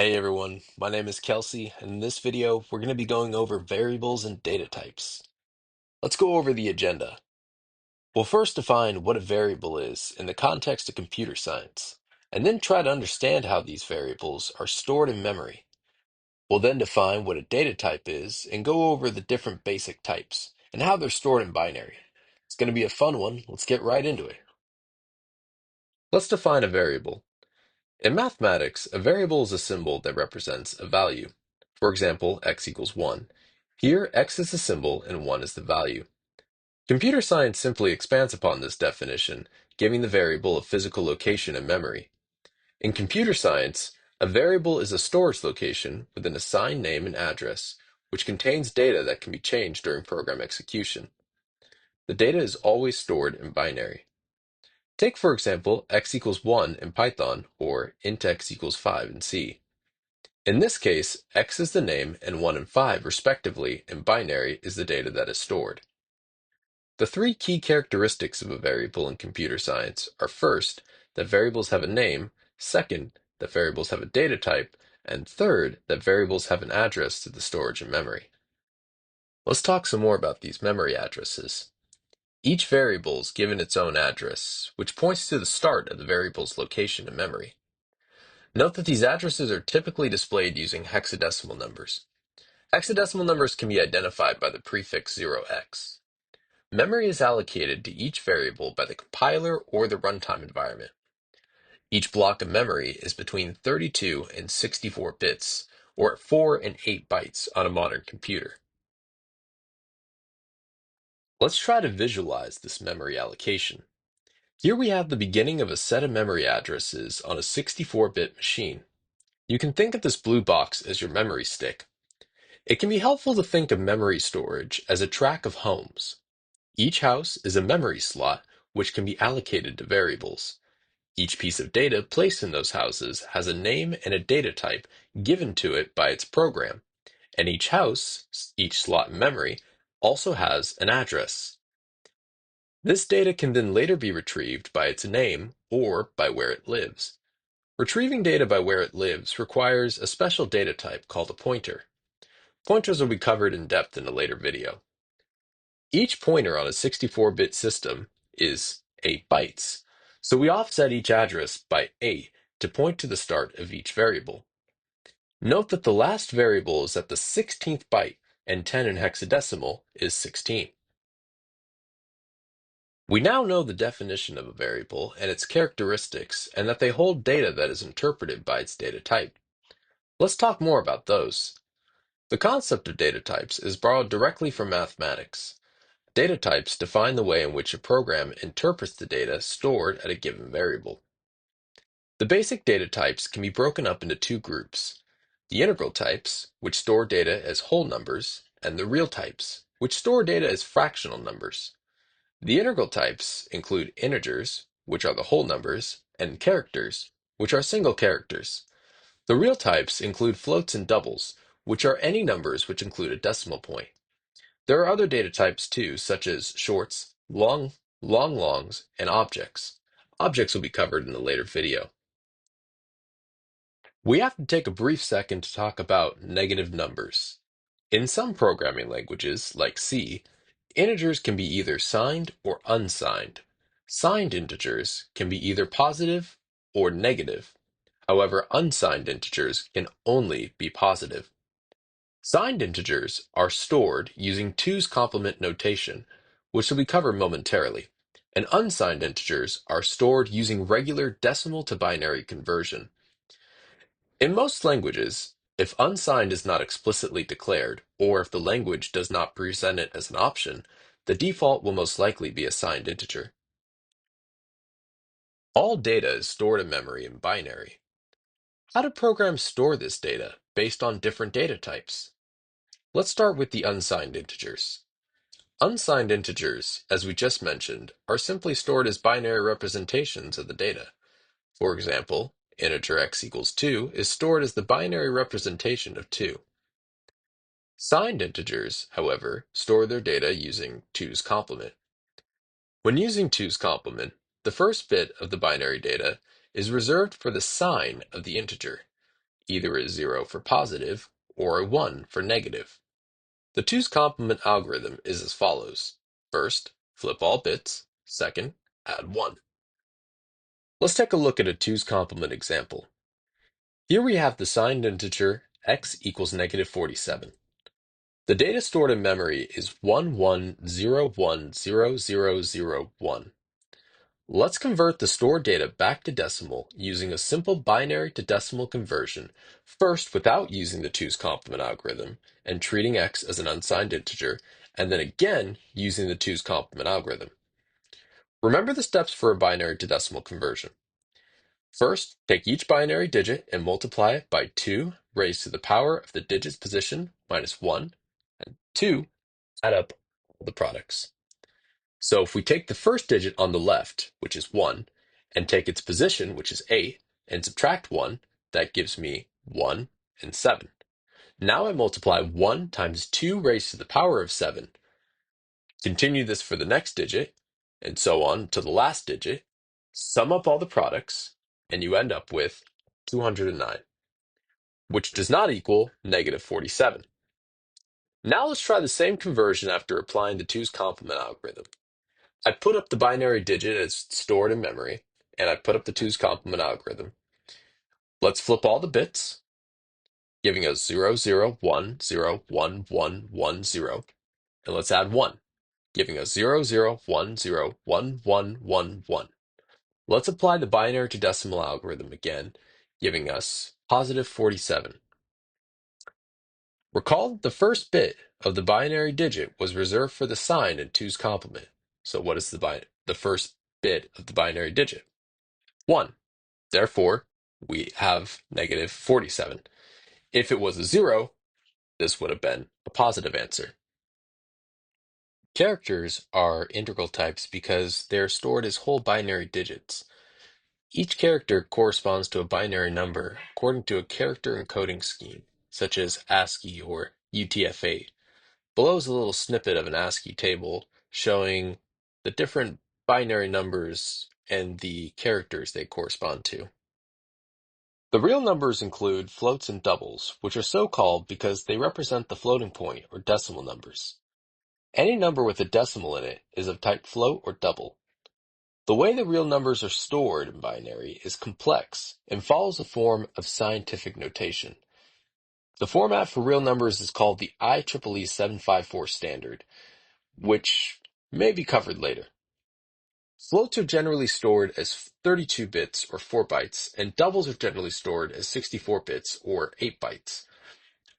Hey everyone, my name is Kelsey, and in this video, we're going to be going over variables and data types. Let's go over the agenda. We'll first define what a variable is in the context of computer science, and then try to understand how these variables are stored in memory. We'll then define what a data type is and go over the different basic types and how they're stored in binary. It's going to be a fun one. Let's get right into it. Let's define a variable. In mathematics, a variable is a symbol that represents a value. For example, x equals 1. Here, x is the symbol and 1 is the value. Computer science simply expands upon this definition, giving the variable a physical location in memory. In computer science, a variable is a storage location with an assigned name and address, which contains data that can be changed during program execution. The data is always stored in binary. Take, for example, x equals 1 in Python or int x equals 5 in C. In this case, x is the name and 1 and 5, respectively, and binary is the data that is stored. The three key characteristics of a variable in computer science are first, that variables have a name, second, that variables have a data type, and third, that variables have an address to the storage in memory. Let's talk some more about these memory addresses. Each variable is given its own address, which points to the start of the variable's location in memory. Note that these addresses are typically displayed using hexadecimal numbers. Hexadecimal numbers can be identified by the prefix 0x. Memory is allocated to each variable by the compiler or the runtime environment. Each block of memory is between 32 and 64 bits, or 4 and 8 bytes on a modern computer. Let's try to visualize this memory allocation. Here we have the beginning of a set of memory addresses on a 64-bit machine. You can think of this blue box as your memory stick. It can be helpful to think of memory storage as a track of homes. Each house is a memory slot which can be allocated to variables. Each piece of data placed in those houses has a name and a data type given to it by its program, and each house, each slot in memory, also has an address. This data can then later be retrieved by its name or by where it lives. Retrieving data by where it lives requires a special data type called a pointer. Pointers will be covered in depth in a later video. Each pointer on a 64-bit system is 8 bytes, so we offset each address by 8 to point to the start of each variable. Note that the last variable is at the 16th byte, and 10 in hexadecimal is 16. We now know the definition of a variable and its characteristics, and that they hold data that is interpreted by its data type. Let's talk more about those. The concept of data types is borrowed directly from mathematics. Data types define the way in which a program interprets the data stored at a given variable. The basic data types can be broken up into two groups: the integral types, which store data as whole numbers, and the real types, which store data as fractional numbers. The integral types include integers, which are the whole numbers, and characters, which are single characters. The real types include floats and doubles, which are any numbers which include a decimal point. There are other data types too, such as shorts, longs, and objects. Objects will be covered in a later video. We have to take a brief second to talk about negative numbers. In some programming languages, like C, integers can be either signed or unsigned. Signed integers can be either positive or negative. However, unsigned integers can only be positive. Signed integers are stored using two's complement notation, which will be covered momentarily, and unsigned integers are stored using regular decimal to binary conversion. In most languages, if unsigned is not explicitly declared, or if the language does not present it as an option, the default will most likely be a signed integer. All data is stored in memory in binary. How do programs store this data based on different data types? Let's start with the unsigned integers. Unsigned integers, as we just mentioned, are simply stored as binary representations of the data. For example, integer x equals 2 is stored as the binary representation of 2. Signed integers, however, store their data using two's complement. When using two's complement, the first bit of the binary data is reserved for the sign of the integer. either a 0 for positive or a 1 for negative. The two's complement algorithm is as follows. First, flip all bits. Second, add 1. Let's take a look at a two's complement example. Here we have the signed integer x equals negative 47. The data stored in memory is 11010001. Let's convert the stored data back to decimal using a simple binary to decimal conversion, first without using the two's complement algorithm and treating x as an unsigned integer, and then again using the two's complement algorithm. Remember the steps for a binary to decimal conversion. First, take each binary digit and multiply it by 2 raised to the power of the digit's position minus 1, and 2, add up all the products. So if we take the first digit on the left, which is 1, and take its position, which is 8, and subtract 1, that gives me 1 and 7. Now I multiply 1 times 2 raised to the power of 7. Continue this for the next digit, and so on to the last digit. Sum up all the products, and you end up with 209, which does not equal negative 47. Now let's try the same conversion after applying the two's complement algorithm. I put up the binary digit as stored in memory, and I put up the two's complement algorithm. Let's flip all the bits, giving us 00101110, and let's add 1, giving us 00101111. Let's apply the binary to decimal algorithm again, giving us positive 47. Recall that the first bit of the binary digit was reserved for the sign in two's complement. So what is the first bit of the binary digit? 1. Therefore, we have negative 47. If it was a 0, this would have been a positive answer. Characters are integral types because they're stored as whole binary digits. Each character corresponds to a binary number according to a character encoding scheme, such as ASCII or UTF-8. Below is a little snippet of an ASCII table showing the different binary numbers and the characters they correspond to. The real numbers include floats and doubles, which are so called because they represent the floating point or decimal numbers. Any number with a decimal in it is of type float or double. The way the real numbers are stored in binary is complex and follows a form of scientific notation. The format for real numbers is called the IEEE 754 standard, which may be covered later. Floats are generally stored as 32 bits or 4 bytes, and doubles are generally stored as 64 bits or 8 bytes.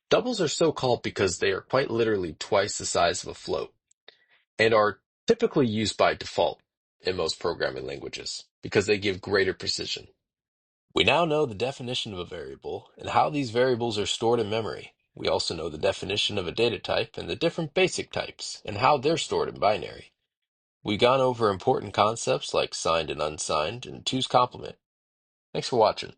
Doubles are so called because they are quite literally twice the size of a float, and are typically used by default in most programming languages because they give greater precision. We now know the definition of a variable and how these variables are stored in memory. We also know the definition of a data type and the different basic types and how they're stored in binary. We've gone over important concepts like signed and unsigned and two's complement. Thanks for watching.